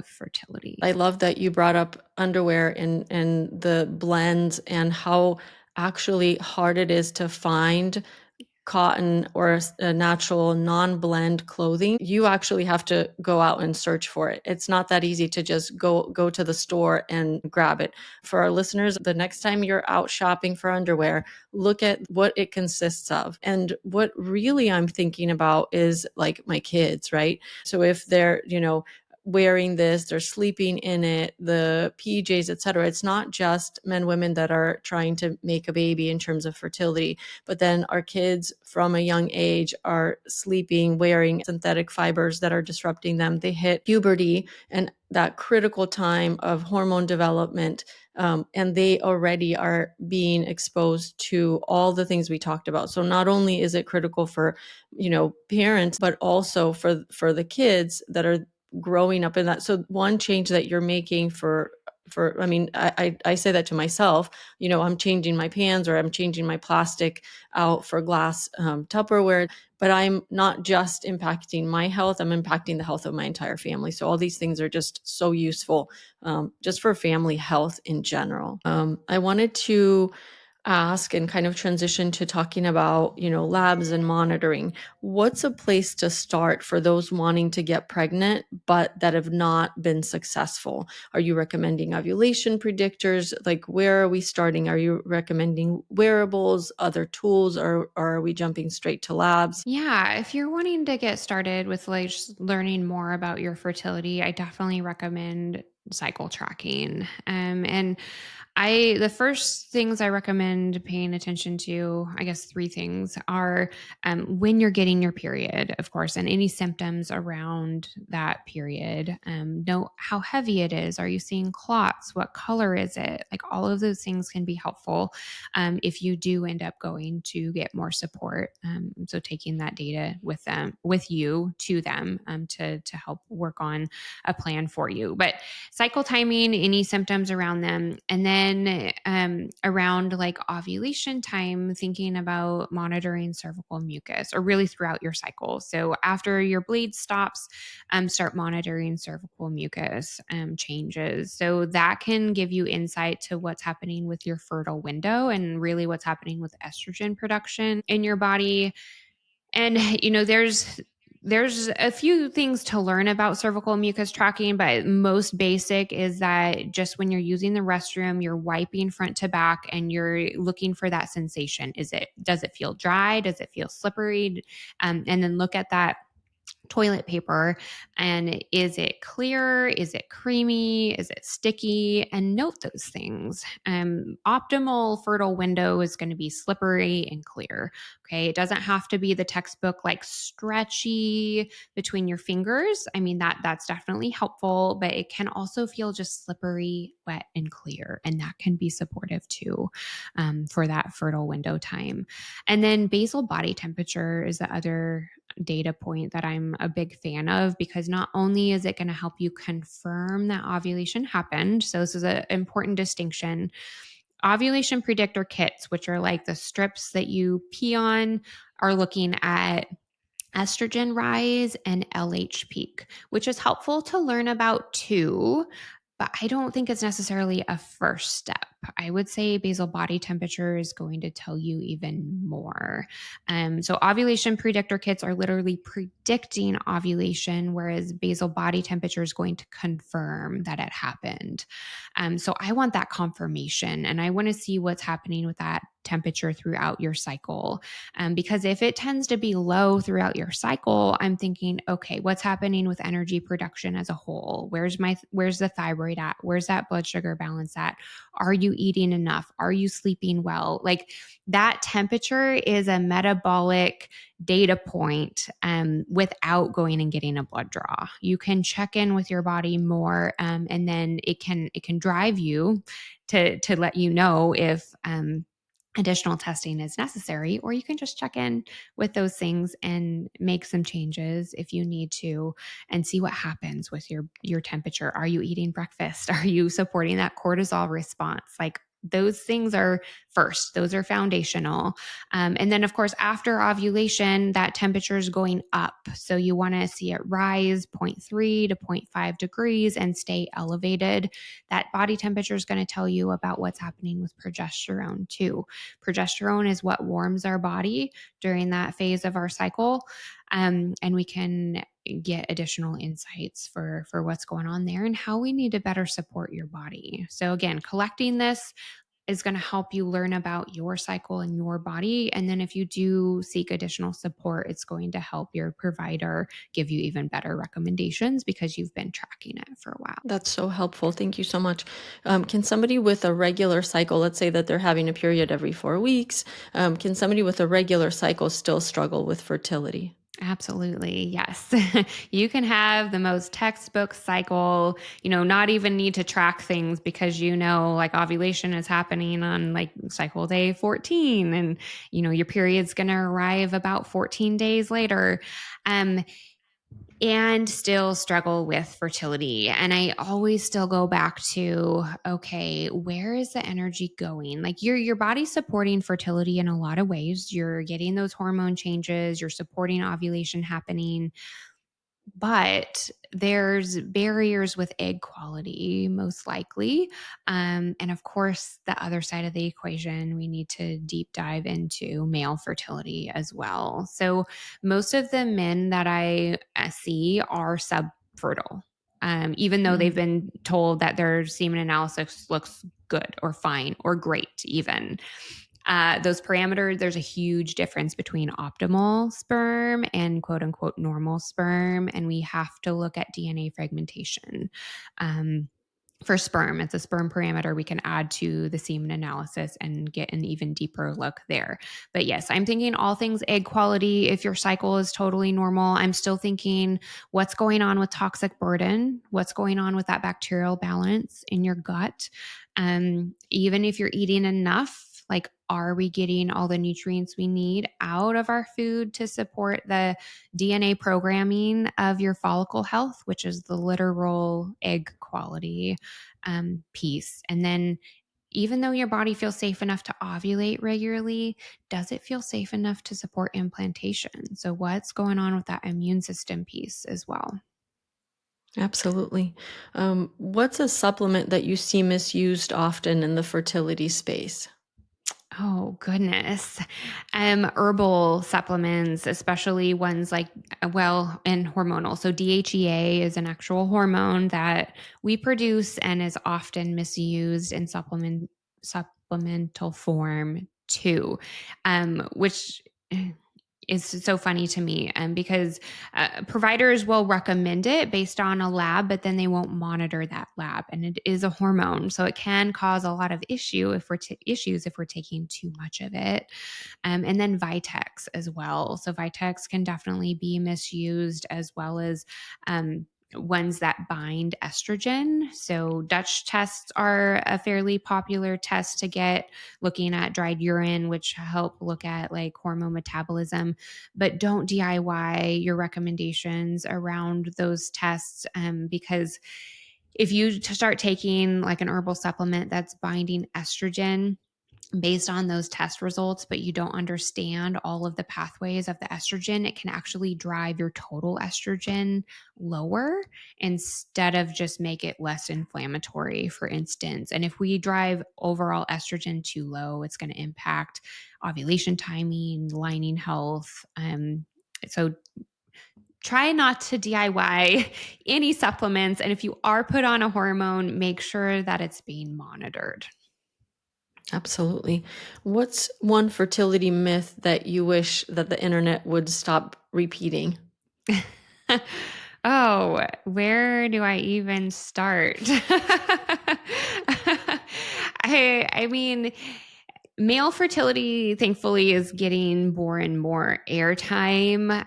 fertility. I love that you brought up underwear and the blends and how actually hard it is to find cotton or a natural non-blend clothing. You actually have to go out and search for it. It's not that easy to just go to the store and grab it. For our listeners, the next time you're out shopping for underwear, look at what it consists of. And what really I'm thinking about is like my kids, right? So if they're, wearing this, they're sleeping in it, the PJs, etc. It's not just men, women that are trying to make a baby in terms of fertility, but then our kids from a young age are sleeping, wearing synthetic fibers that are disrupting them. They hit puberty and that critical time of hormone development. And they already are being exposed to all the things we talked about. So not only is it critical for, parents, but also for the kids that are growing up in that. So one change that you're making I mean, I say that to myself, I'm changing my pans or I'm changing my plastic out for glass Tupperware, but I'm not just impacting my health, I'm impacting the health of my entire family. So all these things are just so useful, just for family health in general. I wanted to ask and kind of transition to talking about, labs and monitoring. What's a place to start for those wanting to get pregnant, but that have not been successful? Are you recommending ovulation predictors? Like, where are we starting? Are you recommending wearables, other tools, or are we jumping straight to labs? Yeah, if you're wanting to get started with like just learning more about your fertility, I definitely recommend cycle tracking. And The first things I recommend paying attention to, I guess three things, are when you're getting your period, of course, and any symptoms around that period. Know how heavy it is. Are you seeing clots? What color is it? Like all of those things can be helpful if you do end up going to get more support. So taking that data with them, with you to them to help work on a plan for you. But cycle timing, any symptoms around them. And then around like ovulation time, thinking about monitoring cervical mucus or really throughout your cycle. So after your bleed stops, start monitoring cervical mucus changes. So that can give you insight to what's happening with your fertile window and really what's happening with estrogen production in your body. And there's a few things to learn about cervical mucus tracking, but most basic is that just when you're using the restroom, you're wiping front to back and you're looking for that sensation. Does it feel dry? Does it feel slippery? And then look at that toilet paper and is it clear, is it creamy, is it sticky, and note those things. Optimal fertile window is going to be slippery and clear. Okay, it doesn't have to be the textbook like stretchy between your fingers. I mean that's definitely helpful, but it can also feel just slippery, wet, and clear, and that can be supportive too for that fertile window time. And then basal body temperature is the other data point that I'm a big fan of, because not only is it going to help you confirm that ovulation happened, so this is an important distinction. Ovulation predictor kits, which are like the strips that you pee on, are looking at estrogen rise and LH peak, which is helpful to learn about too. But I don't think it's necessarily a first step. I would say basal body temperature is going to tell you even more. So, ovulation predictor kits are literally predicting ovulation, whereas basal body temperature is going to confirm that it happened. So, I want that confirmation and I want to see what's happening with that temperature throughout your cycle. Because if it tends to be low throughout your cycle, I'm thinking, okay, what's happening with energy production as a whole? Where's the thyroid at? Where's that blood sugar balance at? Are you eating enough? Are you sleeping well? Like that temperature is a metabolic data point without going and getting a blood draw. You can check in with your body more, and then it can drive you to let you know if additional testing is necessary, or you can just check in with those things and make some changes if you need to and see what happens with your temperature. Are you eating breakfast? Are you supporting that cortisol response? Like those things are first, those are foundational. And then, of course, after ovulation, that temperature is going up. So you want to see it rise zero point 0.3 to zero point 0.5 degrees and stay elevated. That body temperature is going to tell you about what's happening with progesterone too. Progesterone is what warms our body during that phase of our cycle. And we can get additional insights for what's going on there and how we need to better support your body. So again, collecting this is going to help you learn about your cycle and your body. And then if you do seek additional support, it's going to help your provider give you even better recommendations because you've been tracking it for a while. That's so helpful. Thank you so much. Can somebody with a regular cycle, let's say that they're having a period every 4 weeks, can somebody with a regular cycle still struggle with fertility? Absolutely. Yes. You can have the most textbook cycle, not even need to track things because like ovulation is happening on like cycle day 14 and your period's going to arrive about 14 days later. And still struggle with fertility. And I always still go back to, okay, where is the energy going? Like your body's supporting fertility in a lot of ways. You're getting those hormone changes, you're supporting ovulation happening, but there's barriers with egg quality, most likely. And of course, the other side of the equation, we need to deep dive into male fertility as well. So, most of the men that I see are subfertile, even though they've Mm. been told that their semen analysis looks good or fine or great, even those parameters, there's a huge difference between optimal sperm and quote unquote normal sperm. And we have to look at DNA fragmentation. Um, for sperm. It's a sperm parameter we can add to the semen analysis and get an even deeper look there. But yes, I'm thinking all things egg quality. If your cycle is totally normal, I'm still thinking what's going on with toxic burden, what's going on with that bacterial balance in your gut. Even if you're eating enough, like, are we getting all the nutrients we need out of our food to support the DNA programming of your follicle health, which is the literal egg quality piece? And then, even though your body feels safe enough to ovulate regularly, does it feel safe enough to support implantation? So, what's going on with that immune system piece as well? Absolutely. What's a supplement that you see misused often in the fertility space? Oh, goodness. Herbal supplements, especially ones like, well, and hormonal. So, DHEA is an actual hormone that we produce and is often misused in supplemental form too, which is so funny to me, because providers will recommend it based on a lab, but then they won't monitor that lab, and it is a hormone, so it can cause a lot of issues if we're taking too much of it. And then Vitex as well. So Vitex can definitely be misused, as well as ones that bind estrogen. So Dutch tests are a fairly popular test to get, looking at dried urine, which help look at like hormone metabolism. But don't DIY your recommendations around those tests, because if you start taking like an herbal supplement that's binding estrogen based on those test results, but you don't understand all of the pathways of the estrogen, it can actually drive your total estrogen lower instead of just make it less inflammatory, for instance. And if we drive overall estrogen too low, it's going to impact ovulation timing, lining health. So try not to DIY any supplements. And if you are put on a hormone, make sure that it's being monitored. Absolutely. What's one fertility myth that you wish that the internet would stop repeating? Oh, where do I even start? I mean, male fertility, thankfully, is getting more and more airtime.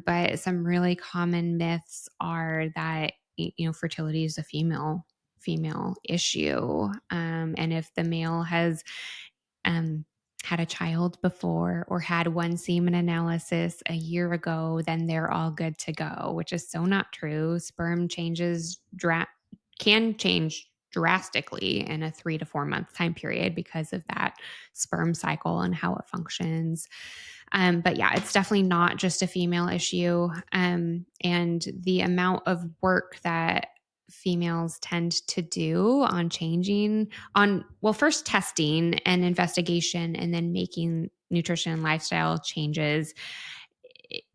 But some really common myths are that fertility is a female issue, and if the male has um, had a child before or had one semen analysis a year ago, then they're all good to go, which is so not true. Sperm can change drastically in a 3 to 4 month time period because of that sperm cycle and how it functions. But yeah, it's definitely not just a female issue. And the amount of work that females tend to do on changing on, well, first testing and investigation and then making nutrition and lifestyle changes,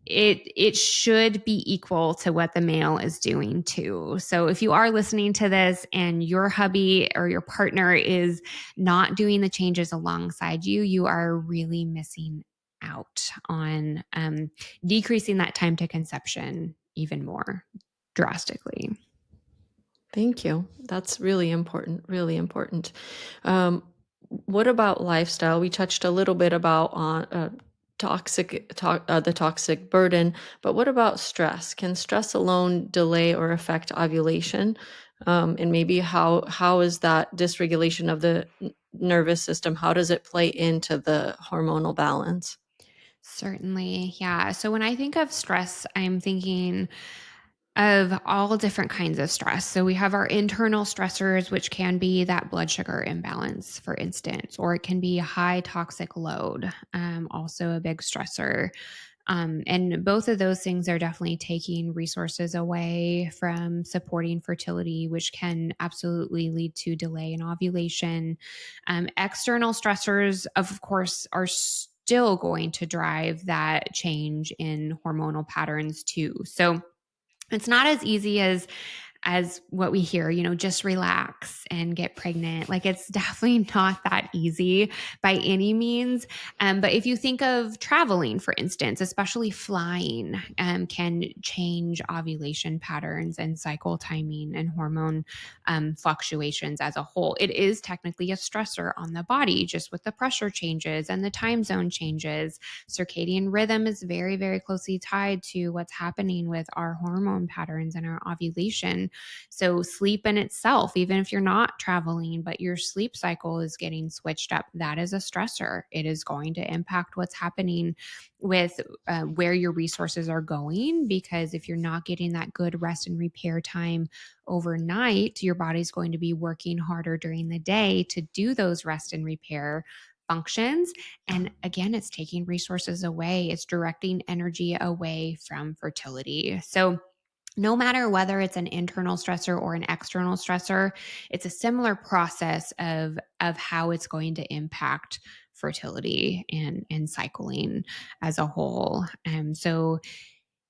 it should be equal to what the male is doing too. So if you are listening to this and your hubby or your partner is not doing the changes alongside you, you are really missing out on decreasing that time to conception even more drastically. Thank you. That's really important, really important. Um, what about lifestyle? We touched a little bit about on the toxic burden, but what about stress? Can stress alone delay or affect ovulation? And maybe how is that dysregulation of the nervous system? How does it play into the hormonal balance? Certainly. Yeah. So when I think of stress, I'm thinking of all different kinds of stress. So we have our internal stressors, which can be that blood sugar imbalance, for instance, or it can be a high toxic load, also a big stressor. And both of those things are definitely taking resources away from supporting fertility, which can absolutely lead to delay in ovulation. External stressors, of course, are still going to drive that change in hormonal patterns too. So it's not as easy as as what we hear, just relax and get pregnant. Like it's definitely not that easy by any means. But if you think of traveling, for instance, especially flying, can change ovulation patterns and cycle timing and hormone fluctuations as a whole. It is technically a stressor on the body, just with the pressure changes and the time zone changes. Circadian rhythm is very, very closely tied to what's happening with our hormone patterns and our ovulation. So, sleep in itself, even if you're not traveling, but your sleep cycle is getting switched up, that is a stressor. It is going to impact what's happening with where your resources are going. Because if you're not getting that good rest and repair time overnight, your body's going to be working harder during the day to do those rest and repair functions. And again, it's taking resources away, it's directing energy away from fertility. So, no matter whether it's an internal stressor or an external stressor, it's a similar process of how it's going to impact fertility and cycling as a whole. So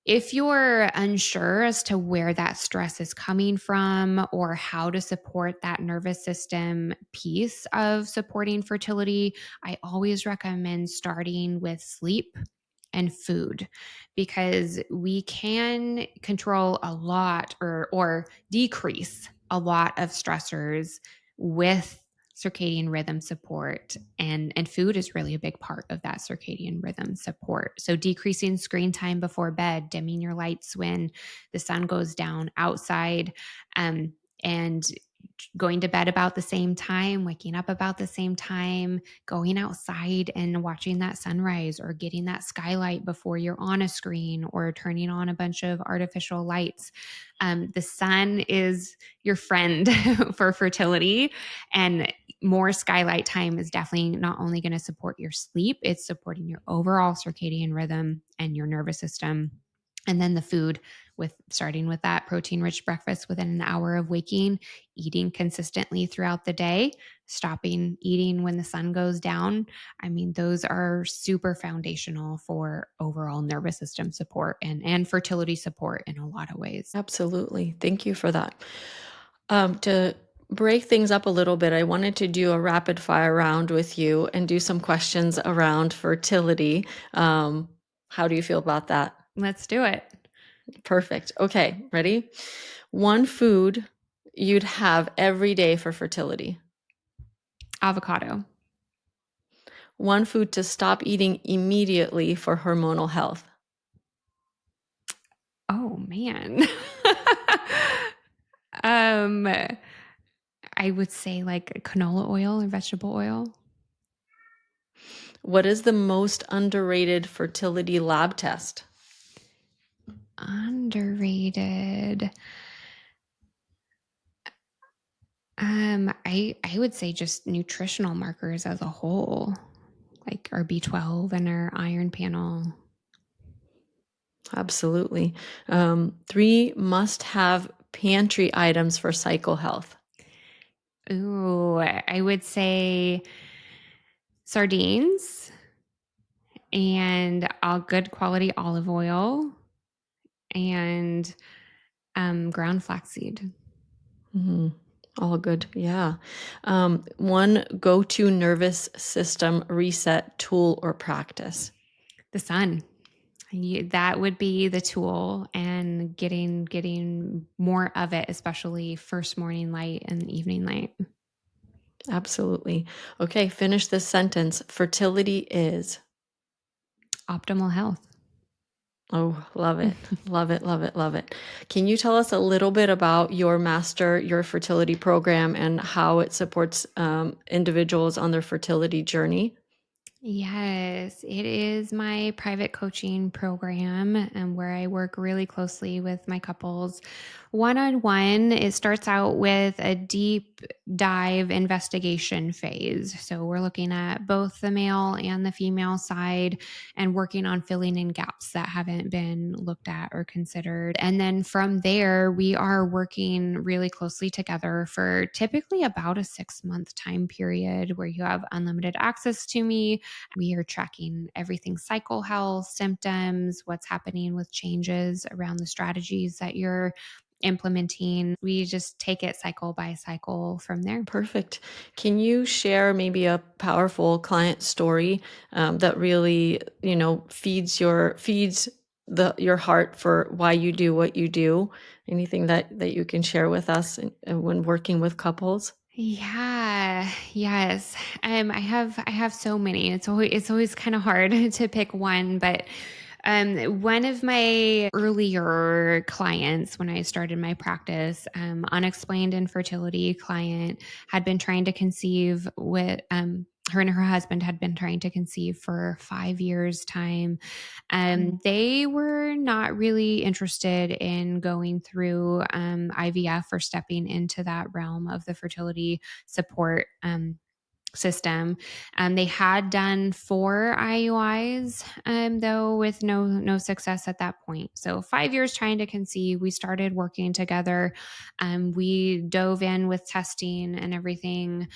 if you're unsure as to where that stress is coming from or how to support that nervous system piece of supporting fertility, I always recommend starting with sleep and food, because we can control a lot or decrease a lot of stressors with circadian rhythm support, and food is really a big part of that circadian rhythm support. So decreasing screen time before bed, dimming your lights when the sun goes down outside, and going to bed about the same time, waking up about the same time, going outside and watching that sunrise, or getting that skylight before you're on a screen, or turning on a bunch of artificial lights. The sun is your friend for fertility, and more skylight time is definitely not only going to support your sleep, it's supporting your overall circadian rhythm and your nervous system. And then the food, with starting with that protein rich breakfast within an hour of waking, eating consistently throughout the day, stopping eating when the sun goes down. I mean, those are super foundational for overall nervous system support and fertility support in a lot of ways. Absolutely. Thank you for that. To break things up a little bit, I wanted to do a rapid fire round with you and do some questions around fertility. How do you feel about that? Let's do it. Perfect. Okay, ready? One food you'd have every day for fertility. Avocado. One food to stop eating immediately for hormonal health. Oh man. um I would say like canola oil or vegetable oil. What is the most underrated fertility lab test? Underrated. I would say just nutritional markers as a whole, like our B12 and our iron panel. Absolutely. Three must-have pantry items for cycle health. Ooh, I would say sardines and all good quality olive oil and ground flaxseed. Mhm. All good. Yeah. One go-to nervous system reset tool or practice. The sun. That would be the tool, and getting more of it, especially first morning light and evening light. Absolutely. Okay, finish this sentence. Fertility is. Optimal health. Oh, love it. Love it. Love it. Love it. Can you tell us a little bit about your fertility program, and how it supports individuals on their fertility journey? Yes, it is my private coaching program, and where I work really closely with my couples one on one. It starts out with a deep dive investigation phase. So we're looking at both the male and the female side and working on filling in gaps that haven't been looked at or considered. And then from there, we are working really closely together for typically about a 6 month time period where you have unlimited access to me. We are tracking everything: cycle health, symptoms, what's happening with changes around the strategies that you're implementing. We just take it cycle by cycle from there. Perfect. Can you share maybe a powerful client story that really, feeds your heart for why you do what you do? Anything that you can share with us when working with couples? Yeah, yes. I have so many. It's always kind of hard to pick one, but one of my earlier clients when I started my practice, unexplained infertility client, had been trying to conceive with her and her husband had been trying to conceive for 5 years time. They were not really interested in going through IVF or stepping into that realm of the fertility support system. They had done 4 IUIs, though, with no success at that point. So 5 years trying to conceive. We started working together. We dove in with testing and everything.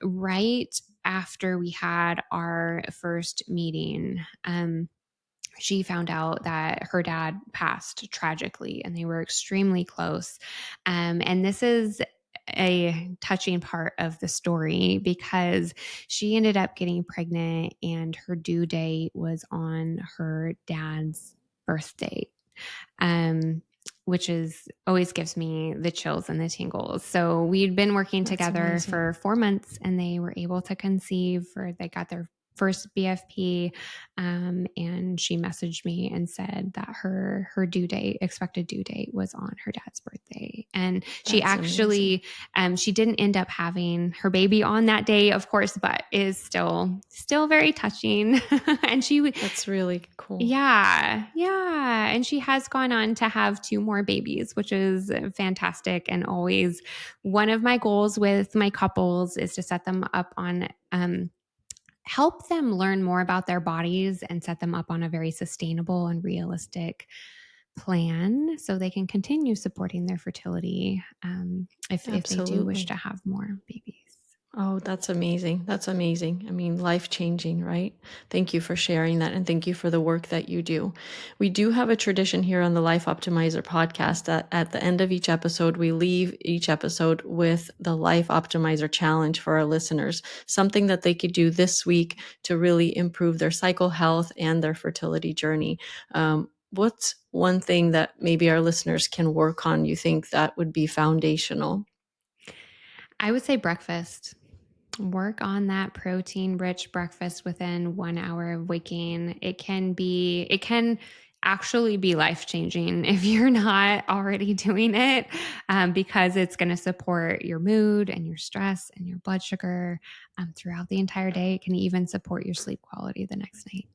Right after we had our first meeting, she found out that her dad passed tragically and they were extremely close. And this is a touching part of the story because she ended up getting pregnant and her due date was on her dad's birthday. Um, which is always gives me the chills and the tingles. So we'd been working That's together amazing. for 4 months and they were able to conceive, or they got their first BFP. And she messaged me and said that her expected due date was on her dad's birthday. And she That's amazing. actually, she didn't end up having her baby on that day, of course, but is still very touching. And That's really cool. yeah, yeah. And she has gone on to have two more babies, which is fantastic. And always one of my goals with my couples is to set them up on, help them learn more about their bodies and set them up on a very sustainable and realistic plan so they can continue supporting their fertility, if they do wish to Absolutely. have more babies. Oh, that's amazing. That's amazing. I mean, life changing, right? Thank you for sharing that. And thank you for the work that you do. We do have a tradition here on the Life Optimizer podcast that at the end of each episode, we leave each episode with the Life Optimizer challenge for our listeners, something that they could do this week to really improve their cycle health and their fertility journey. What's one thing that maybe our listeners can work on? You think that would be foundational? I would say breakfast. Work on that protein rich breakfast within 1 hour of waking. It can actually be life changing if you're not already doing it, because it's going to support your mood and your stress and your blood sugar throughout the entire day. It can even support your sleep quality the next night.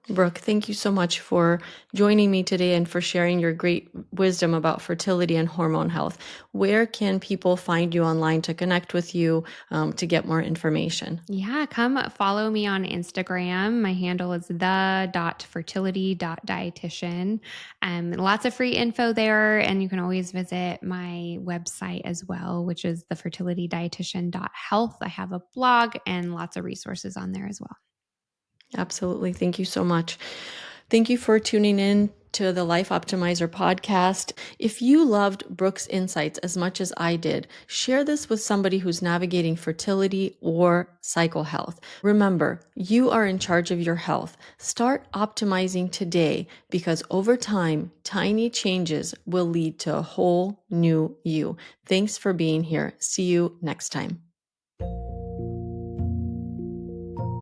Brooke, thank you so much for joining me today and for sharing your great wisdom about fertility and hormone health. Where can people find you online to connect with you, to get more information? Yeah, come follow me on Instagram. My handle is the.fertility.dietitian. Lots of free info there. And you can always visit my website as well, which is thefertilitydietitian.health. I have a blog and lots of resources on there as well. Absolutely. Thank you so much. Thank you for tuning in to the Life Optimizer podcast. If you loved Brooke's insights as much as I did, share this with somebody who's navigating fertility or cycle health. Remember, you are in charge of your health. Start optimizing today because over time, tiny changes will lead to a whole new you. Thanks for being here. See you next time.